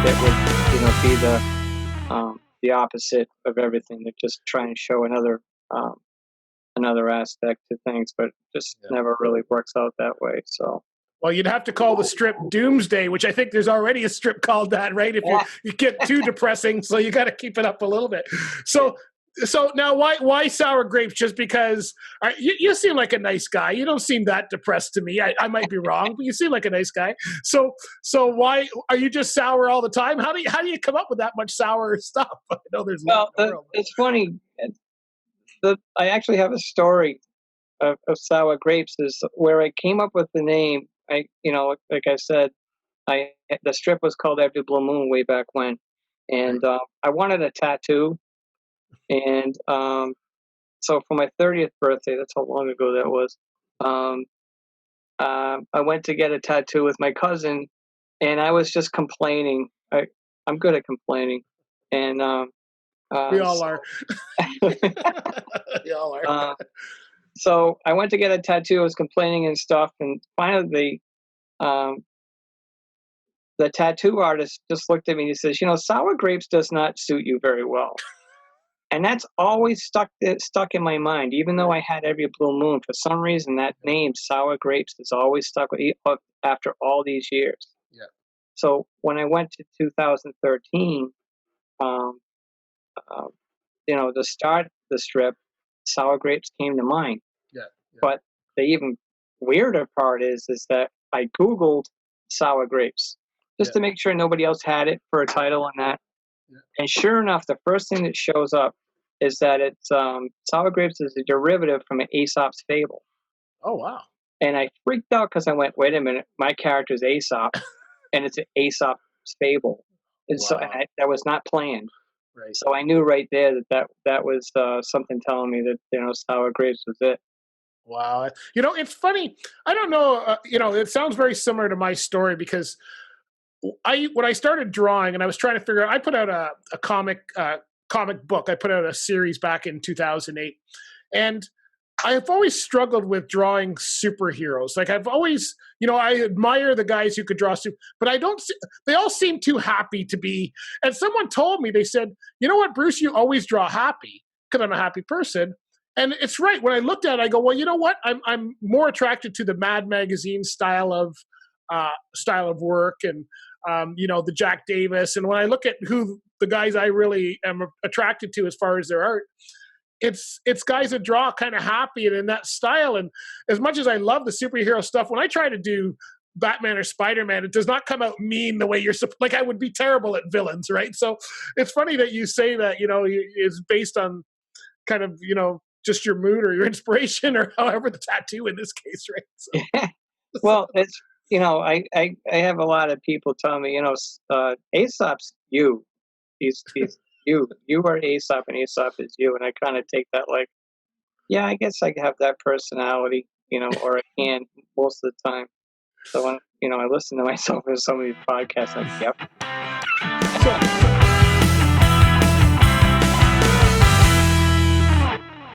it would, be the opposite of everything. They're just trying to show another aspect to things, but just never really works out that way. So. Well, you'd have to call the strip Doomsday, which I think there's already a strip called that, right? If you get too depressing, so you got to keep it up a little bit. So now, why sour grapes? Just because you seem like a nice guy. You don't seem that depressed to me. I might be wrong, but you seem like a nice guy. So why are you just sour all the time? How do you come up with that much sour stuff? I know there's it's funny. I actually have a story of sour grapes. Is where I came up with the name. Like I said, the strip was called Every Blue Moon way back when, and I wanted a tattoo, and so for my 30th birthday, that's how long ago that was. I went to get a tattoo with my cousin, and I was just complaining. I'm good at complaining, and we all are. We all are. So I went to get a tattoo. I was complaining and stuff, and finally, the tattoo artist just looked at me and he says, "Sour grapes does not suit you very well." And that's always stuck in my mind, even though I had Every Blue Moon. For some reason, that name, Sour Grapes, has always stuck with me after all these years. Yeah. So when I went to 2013, to start the strip, Sour Grapes came to mind. Yeah. But the even weirder part is that I Googled Sour Grapes just to make sure nobody else had it for a title on that. Yeah. And sure enough, the first thing that shows up is that it's Sour Grapes is a derivative from an Aesop's fable. Oh, wow. And I freaked out because I went, wait a minute, my character's Aesop, and it's an Aesop's fable. And so that was not planned. Right. So I knew right there that was something telling me that, Sour Grapes was it. Wow. It's funny. I don't know. It sounds very similar to my story because when I started drawing and I was trying to figure out, I put out a comic book. I put out a series back in 2008, and I've always struggled with drawing superheroes. Like I've always, I admire the guys who could draw but I don't. They all seem too happy to be. And someone told me, they said, "You know what, Bruce? You always draw happy," because I'm a happy person. And it's right. When I looked at it, I go, well, you know what? I'm more attracted to the Mad Magazine style of work, and the Jack Davis. And when I look at who the guys I really am attracted to as far as their art, it's guys that draw kind of happy and in that style. And as much as I love the superhero stuff, when I try to do Batman or Spider-Man, it does not come out mean the way you're like. I would be terrible at villains, right? So it's funny that you say that. It's based on kind of just your mood or your inspiration or however the tattoo in this case, right? So. Well, it's I have a lot of people tell me Aesop's you. He's you. You are Aesop, and Aesop is you. And I kind of take that like, yeah, I guess I have that personality, or I can most of the time. So when I listen to myself in some of these podcasts, I'm like, yep. So